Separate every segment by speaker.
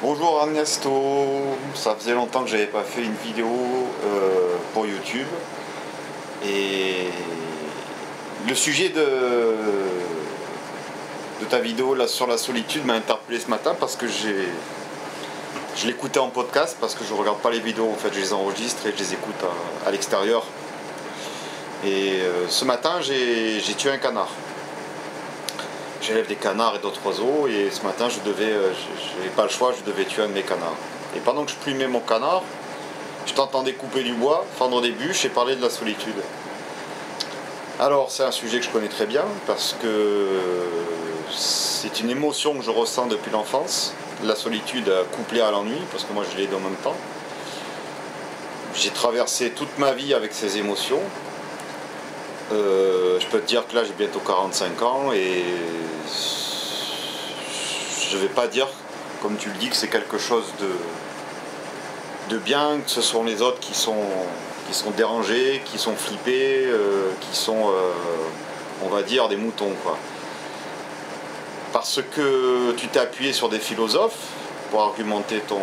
Speaker 1: Bonjour Ernesto, ça faisait longtemps que j'avais pas fait une vidéo pour YouTube et le sujet de ta vidéo là, sur la solitude m'a interpellé ce matin parce que je l'écoutais en podcast parce que je regarde pas les vidéos, en fait je les enregistre et je les écoute à l'extérieur. Et ce matin j'ai tué un canard. J'élève des canards et d'autres oiseaux et ce matin je n'avais pas le choix, je devais tuer un de mes canards. Et pendant que je plumais mon canard, je t'entendais couper du bois, fendre des bûches et parler de la solitude. Alors c'est un sujet que je connais très bien parce que c'est une émotion que je ressens depuis l'enfance, la solitude couplée à l'ennui, parce que moi je l'ai en même temps. J'ai traversé toute ma vie avec ces émotions. Je peux te dire que là j'ai bientôt 45 ans et je vais pas dire, comme tu le dis, que c'est quelque chose de bien, que ce sont les autres qui sont dérangés, qui sont flippés, qui sont, on va dire, des moutons, quoi. Parce que tu t'es appuyé sur des philosophes pour argumenter ton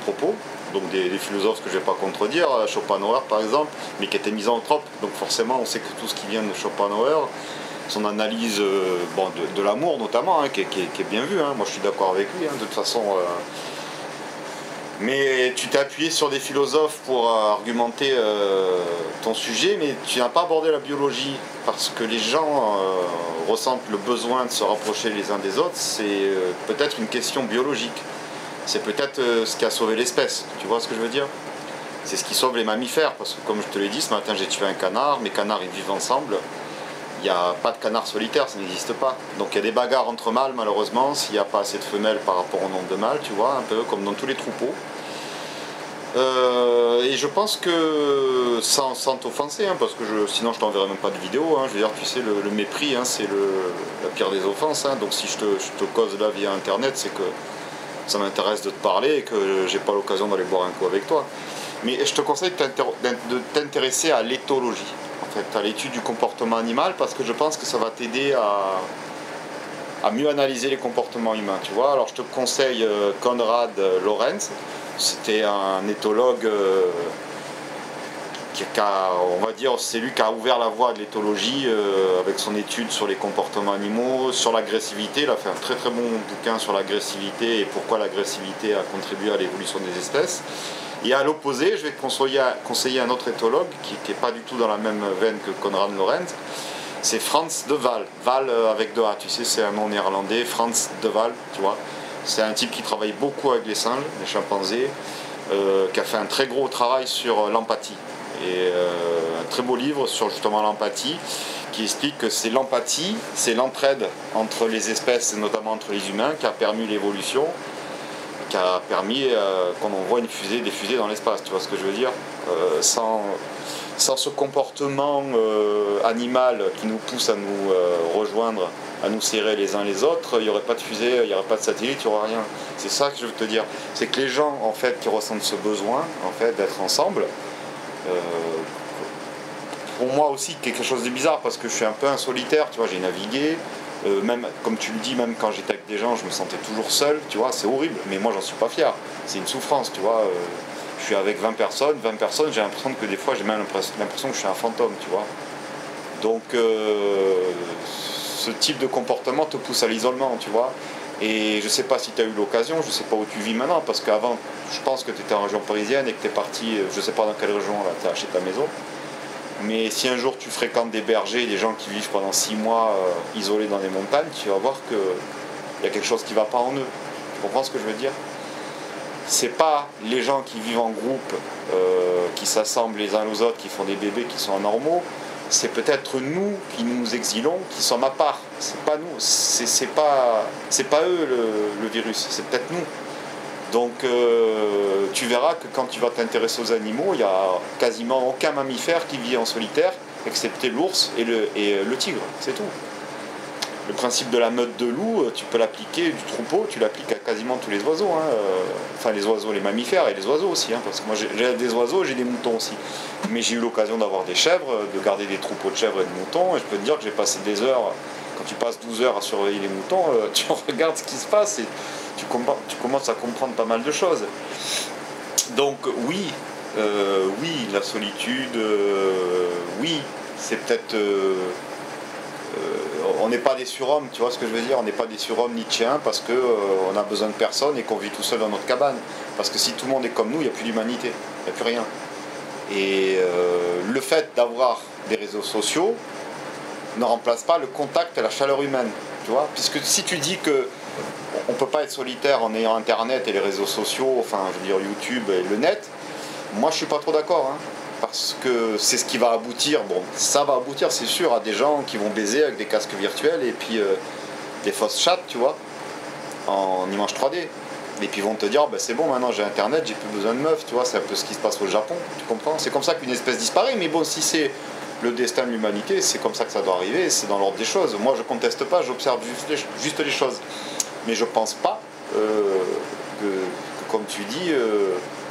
Speaker 1: propos. Donc des philosophes que je ne vais pas contredire, Schopenhauer par exemple, mais qui était misanthrope, donc forcément on sait que tout ce qui vient de Schopenhauer, son analyse de l'amour notamment, hein, qui est bien vu, hein, moi je suis d'accord avec lui, hein, de toute façon. Mais tu t'es appuyé sur des philosophes pour argumenter ton sujet, mais tu n'as pas abordé la biologie, parce que les gens ressentent le besoin de se rapprocher les uns des autres, c'est peut-être une question biologique. C'est peut-être ce qui a sauvé l'espèce, tu vois ce que je veux dire? C'est ce qui sauve les mammifères, parce que comme je te l'ai dit, ce matin j'ai tué un canard, mes canards ils vivent ensemble, il n'y a pas de canard solitaire, ça n'existe pas. Donc il y a des bagarres entre mâles malheureusement, s'il n'y a pas assez de femelles par rapport au nombre de mâles, tu vois, un peu comme dans tous les troupeaux. Et je pense que, sans t'offenser, hein, parce que sinon je t'enverrai même pas de vidéo, hein, je veux dire, tu sais, le mépris, hein, c'est la pire des offenses, hein, donc si je te cause là via internet, c'est que ça m'intéresse de te parler et que j'ai pas l'occasion d'aller boire un coup avec toi. Mais je te conseille de t'intéresser à l'éthologie, en fait, à l'étude du comportement animal, parce que je pense que ça va t'aider à mieux analyser les comportements humains, tu vois. Alors je te conseille Konrad Lorenz, c'était un éthologue on va dire, c'est lui qui a ouvert la voie de l'éthologie avec son étude sur les comportements animaux, sur l'agressivité. Il a fait un très très bon bouquin sur l'agressivité et pourquoi l'agressivité a contribué à l'évolution des espèces. Et à l'opposé, je vais te conseiller un autre éthologue qui n'est pas du tout dans la même veine que Konrad Lorenz. C'est Frans de Waal. Waal avec deux A, tu sais, c'est un nom néerlandais. Frans de Waal, tu vois. C'est un type qui travaille beaucoup avec les singes, les chimpanzés, qui a fait un très gros travail sur l'empathie. Et un très beau livre sur justement l'empathie, qui explique que c'est l'empathie, c'est l'entraide entre les espèces, et notamment entre les humains, qui a permis l'évolution, qui a permis qu'on envoie des fusées dans l'espace, tu vois ce que je veux dire, sans ce comportement animal qui nous pousse à nous rejoindre, à nous serrer les uns les autres, il n'y aurait pas de fusée, il n'y aurait pas de satellite, il n'y aurait rien. C'est ça que je veux te dire. C'est que les gens en fait qui ressentent ce besoin en fait d'être ensemble, pour moi aussi quelque chose de bizarre parce que je suis un peu un solitaire, tu vois, j'ai navigué, même comme tu le dis, même quand j'étais avec des gens, je me sentais toujours seul, tu vois, c'est horrible, mais moi j'en suis pas fier, c'est une souffrance, tu vois. Je suis avec 20 personnes, j'ai l'impression que des fois j'ai même l'impression que je suis un fantôme, tu vois. Donc ce type de comportement te pousse à l'isolement, tu vois. Et je sais pas si tu as eu l'occasion, je sais pas où tu vis maintenant, parce qu'avant, je pense que tu étais en région parisienne et que tu es parti, je sais pas dans quelle région là, tu as acheté ta maison. Mais si un jour tu fréquentes des bergers, des gens qui vivent pendant 6 mois isolés dans des montagnes, tu vas voir qu'il y a quelque chose qui ne va pas en eux. Tu comprends ce que je veux dire? C'est pas les gens qui vivent en groupe, qui s'assemblent les uns aux autres, qui font des bébés, qui sont anormaux. C'est peut-être nous qui nous exilons, qui sommes à part. C'est pas nous, c'est pas eux le virus, c'est peut-être nous. Donc tu verras que quand tu vas t'intéresser aux animaux, il n'y a quasiment aucun mammifère qui vit en solitaire, excepté l'ours et le tigre, c'est tout. Le principe de la meute de loups, tu peux l'appliquer du troupeau, tu l'appliques à quasiment tous les oiseaux, hein. Enfin les oiseaux, les mammifères et les oiseaux aussi, hein, parce que moi j'ai des oiseaux, j'ai des moutons aussi. Mais j'ai eu l'occasion d'avoir des chèvres, de garder des troupeaux de chèvres et de moutons, et je peux te dire que j'ai passé des heures, quand tu passes 12 heures à surveiller les moutons, tu regardes ce qui se passe, tu commences à comprendre pas mal de choses. Donc oui, oui, la solitude, oui, c'est peut-être... on n'est pas des surhommes, tu vois ce que je veux dire? On n'est pas des surhommes nietzschéens parce qu'on on a besoin de personne et qu'on vit tout seul dans notre cabane. Parce que si tout le monde est comme nous, il n'y a plus d'humanité, il n'y a plus rien. Et le fait d'avoir des réseaux sociaux ne remplace pas le contact et la chaleur humaine, tu vois? Puisque si tu dis que on ne peut pas être solitaire en ayant Internet et les réseaux sociaux, enfin je veux dire YouTube et le net, moi je suis pas trop d'accord, hein, parce que c'est ce qui va aboutir, bon ça va aboutir c'est sûr à des gens qui vont baiser avec des casques virtuels et puis des fausses chattes, tu vois, en image 3D. Et puis ils vont te dire, bah, c'est bon maintenant j'ai Internet, j'ai plus besoin de meufs, tu vois, c'est un peu ce qui se passe au Japon, tu comprends? C'est comme ça qu'une espèce disparaît, mais bon si c'est le destin de l'humanité, c'est comme ça que ça doit arriver, c'est dans l'ordre des choses. Moi je conteste pas, j'observe juste les choses. Mais je pense pas que, comme tu dis,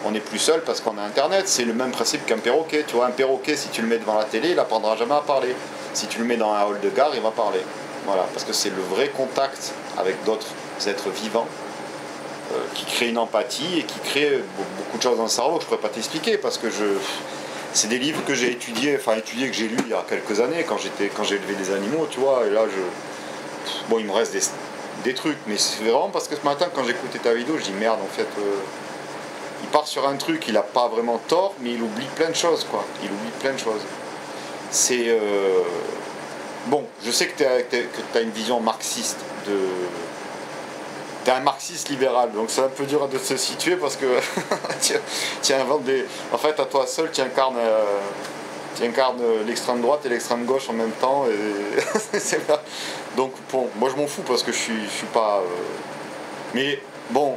Speaker 1: on n'est plus seul parce qu'on a Internet. C'est le même principe qu'un perroquet. Tu vois, un perroquet, si tu le mets devant la télé, il n'apprendra jamais à parler. Si tu le mets dans un hall de gare, il va parler. Voilà, parce que c'est le vrai contact avec d'autres êtres vivants qui crée une empathie et qui crée beaucoup de choses dans le cerveau que je ne pourrais pas t'expliquer parce que c'est des livres que j'ai étudiés, que j'ai lus il y a quelques années quand j'ai élevé des animaux, tu vois, et là bon il me reste des trucs, mais c'est vraiment parce que ce matin quand j'écoutais ta vidéo, je dis merde en fait, il part sur un truc, il a pas vraiment tort, mais il oublie plein de choses quoi, il oublie plein de choses. C'est bon, je sais que tu as une vision marxiste de... T'es un marxiste libéral, donc c'est un peu dur de se situer parce que tu inventes des... En fait, à toi seul, tu incarnes l'extrême droite et l'extrême gauche en même temps. Et donc, bon, moi je m'en fous parce que je suis pas... Mais bon,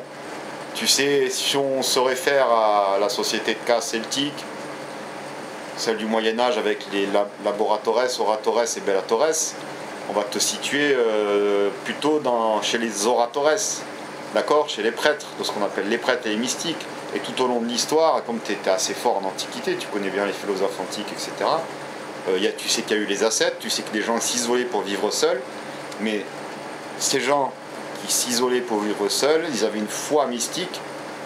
Speaker 1: tu sais, si on se réfère à la société de casse celtique, celle du Moyen-Âge avec les laboratores, oratores et bellatores, on va te situer plutôt chez les oratores, d'accord, chez les prêtres, de ce qu'on appelle les prêtres et les mystiques. Et tout au long de l'histoire, comme tu étais assez fort en Antiquité, tu connais bien les philosophes antiques, etc., tu sais qu'il y a eu les ascètes, tu sais que les gens s'isolaient pour vivre seuls, mais ces gens qui s'isolaient pour vivre seuls, ils avaient une foi mystique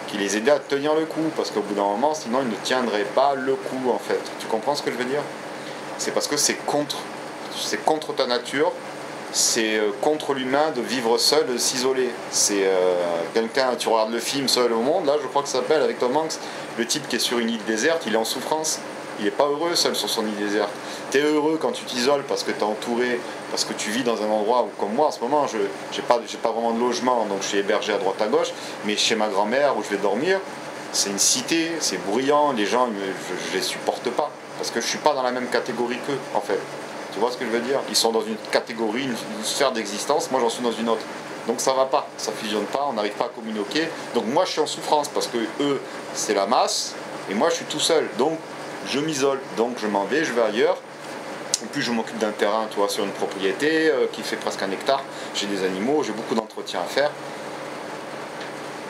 Speaker 1: qui les aidait à tenir le coup, parce qu'au bout d'un moment, sinon ils ne tiendraient pas le coup, en fait. Tu comprends ce que je veux dire? C'est parce que c'est contre ta nature, c'est contre l'humain de vivre seul, de s'isoler. C'est quelqu'un, tu regardes le film Seul au monde, là je crois que ça s'appelle, avec Tom Hanks, le type qui est sur une île déserte, il est en souffrance, il n'est pas heureux seul sur son île déserte. Tu es heureux quand tu t'isoles parce que tu es entouré, parce que tu vis dans un endroit où, comme moi en ce moment, je n'ai pas vraiment de logement, donc je suis hébergé à droite à gauche, mais chez ma grand-mère où je vais dormir, c'est une cité, c'est bruyant, les gens, je les supporte pas, parce que je suis pas dans la même catégorie qu'eux, en fait. Tu vois ce que je veux dire? Ils sont dans une catégorie, une sphère d'existence, moi j'en suis dans une autre. Donc ça va pas, ça fusionne pas, on n'arrive pas à communiquer. Donc moi je suis en souffrance parce que eux c'est la masse et moi je suis tout seul. Donc je m'isole, donc je m'en vais, je vais ailleurs. En plus je m'occupe d'un terrain, tu vois, sur une propriété qui fait presque 1 hectare. J'ai des animaux, j'ai beaucoup d'entretien à faire.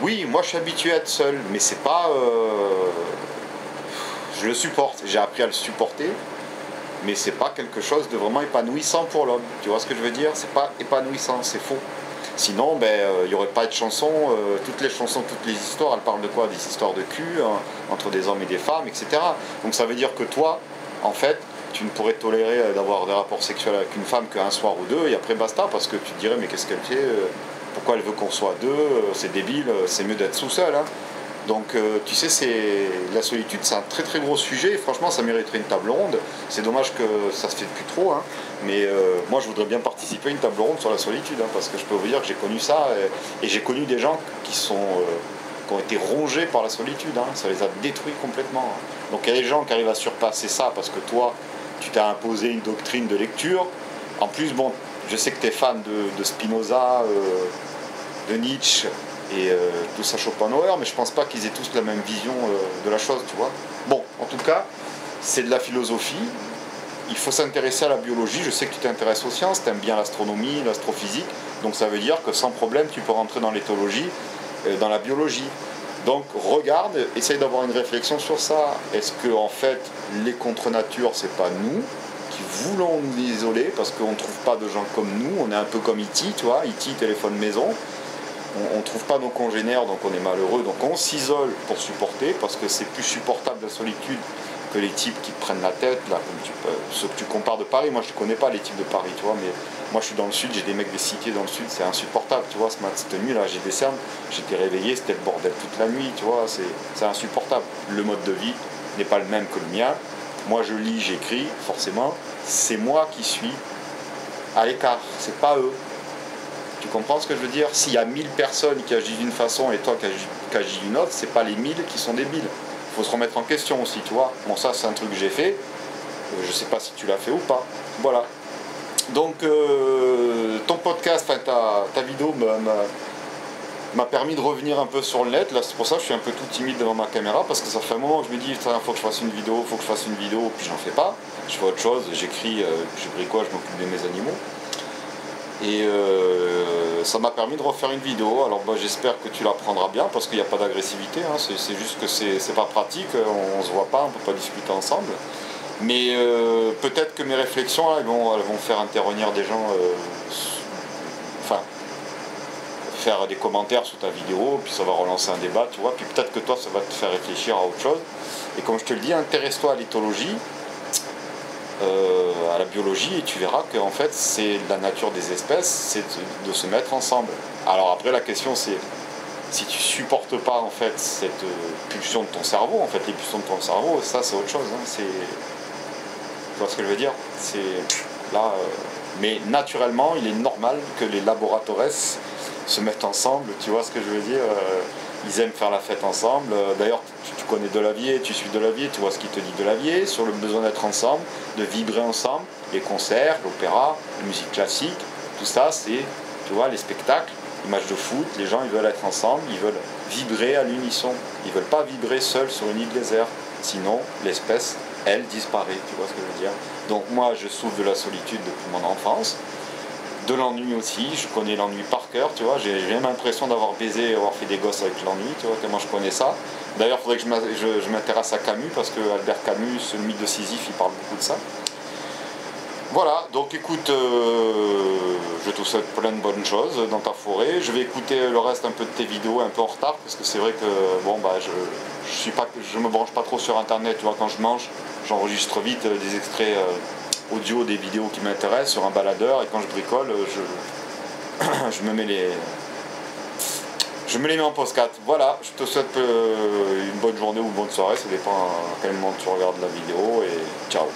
Speaker 1: Oui, moi je suis habitué à être seul, mais c'est pas... je le supporte, j'ai appris à le supporter. Mais c'est pas quelque chose de vraiment épanouissant pour l'homme. Tu vois ce que je veux dire? C'est pas épanouissant, c'est faux. Sinon, il n'y aurait pas de chansons. Toutes les chansons, toutes les histoires, elles parlent de quoi? Des histoires de cul, hein, entre des hommes et des femmes, etc. Donc ça veut dire que toi, en fait, tu ne pourrais tolérer d'avoir des rapports sexuels avec une femme qu'un soir ou deux, et après basta, parce que tu te dirais, mais qu'est-ce qu'elle fait? Pourquoi elle veut qu'on soit deux? C'est débile, c'est mieux d'être tout seul. Hein. Donc tu sais, la solitude, c'est un très très gros sujet, et franchement ça mériterait une table ronde. C'est dommage que ça se fait plus trop, hein. Mais moi je voudrais bien participer à une table ronde sur la solitude, hein, parce que je peux vous dire que j'ai connu ça, et j'ai connu des gens qui ont été rongés par la solitude, hein. Ça les a détruits complètement. Hein. Donc il y a des gens qui arrivent à surpasser ça, parce que toi, tu t'as imposé une doctrine de lecture. En plus, bon, je sais que tu es fan de Spinoza, de Nietzsche, et tout ça Schopenhauer, mais je pense pas qu'ils aient tous la même vision de la chose, tu vois. Bon, en tout cas, c'est de la philosophie. Il faut s'intéresser à la biologie. Je sais que tu t'intéresses aux sciences, tu aimes bien l'astronomie, l'astrophysique, donc ça veut dire que sans problème, tu peux rentrer dans l'éthologie, dans la biologie. Donc regarde, essaye d'avoir une réflexion sur ça. Est-ce que en fait, les contre-natures, c'est pas nous qui voulons nous isoler parce qu'on ne trouve pas de gens comme nous, on est un peu comme E.T., tu vois, E.T. téléphone maison. on trouve pas nos congénères, donc on est malheureux, donc on s'isole pour supporter, parce que c'est plus supportable la solitude que les types qui te prennent la tête, là, comme ceux que tu compares de Paris. Moi je ne connais pas les types de Paris, tu vois, mais moi je suis dans le sud, j'ai des mecs des cités dans le sud, c'est insupportable, tu vois. Cette nuit là, j'ai des cernes, j'étais réveillé, c'était le bordel toute la nuit, tu vois, c'est insupportable. Le mode de vie n'est pas le même que le mien. Moi je lis, j'écris, forcément, c'est moi qui suis à l'écart, c'est pas eux. Tu comprends ce que je veux dire? S'il y a 1000 personnes qui agissent d'une façon et toi qui agis d'une autre, c'est pas les 1000 qui sont débiles. Il faut se remettre en question aussi, tu vois. Bon, ça c'est un truc que j'ai fait. Je sais pas si tu l'as fait ou pas. Voilà. Donc ton podcast, enfin ta vidéo m'a permis de revenir un peu sur le net. Là c'est pour ça que je suis un peu tout timide devant ma caméra, parce que ça fait un moment que je me dis il faut que je fasse une vidéo, puis j'en fais pas. Je fais autre chose, j'écris, je bricole, je m'occupe de mes animaux. Et ça m'a permis de refaire une vidéo. Alors j'espère que tu la prendras bien, parce qu'il n'y a pas d'agressivité, hein. C'est juste que c'est pas pratique, on se voit pas, on peut pas discuter ensemble. Mais peut-être que mes réflexions là, elles vont faire intervenir des gens, enfin faire des commentaires sous ta vidéo, puis ça va relancer un débat, tu vois, puis peut-être que toi ça va te faire réfléchir à autre chose. Et comme je te le dis, intéresse-toi à l'éthologie, à la biologie, et tu verras que en fait c'est la nature des espèces, c'est de se mettre ensemble. Alors après la question c'est, si tu supportes pas en fait cette pulsion de ton cerveau, en fait les pulsions de ton cerveau, ça c'est autre chose, hein. Tu vois ce que je veux dire? C'est là, mais naturellement il est normal que les laboratoires se mettent ensemble, tu vois ce que je veux dire? Ils aiment faire la fête ensemble. D'ailleurs, tu connais Delavier, tu suis Delavier, tu vois ce qu'il te dit Delavier sur le besoin d'être ensemble, de vibrer ensemble. Les concerts, l'opéra, la musique classique, tout ça, c'est, tu vois, les spectacles, les matchs de foot, les gens ils veulent être ensemble, ils veulent vibrer à l'unisson. Ils veulent pas vibrer seuls sur une île déserte. Sinon, l'espèce, elle, disparaît, tu vois ce que je veux dire? Donc moi, je souffre de la solitude depuis mon enfance. De l'ennui aussi, je connais l'ennui par cœur, tu vois, j'ai même l'impression d'avoir baisé, avoir fait des gosses avec l'ennui, tu vois, tellement je connais ça. D'ailleurs, il faudrait que je m'intéresse à Camus, parce que Albert Camus, le mythe de Sisyphe, il parle beaucoup de ça. Voilà, donc écoute, je te souhaite plein de bonnes choses dans ta forêt. Je vais écouter le reste un peu de tes vidéos, un peu en retard, parce que c'est vrai que, bon, bah, je me branche pas trop sur Internet, tu vois, quand je mange, j'enregistre vite des extraits audio des vidéos qui m'intéressent sur un baladeur, et quand je bricole, je me mets en podcast. Voilà, je te souhaite une bonne journée ou une bonne soirée, ça dépend à quel moment tu regardes la vidéo, et ciao.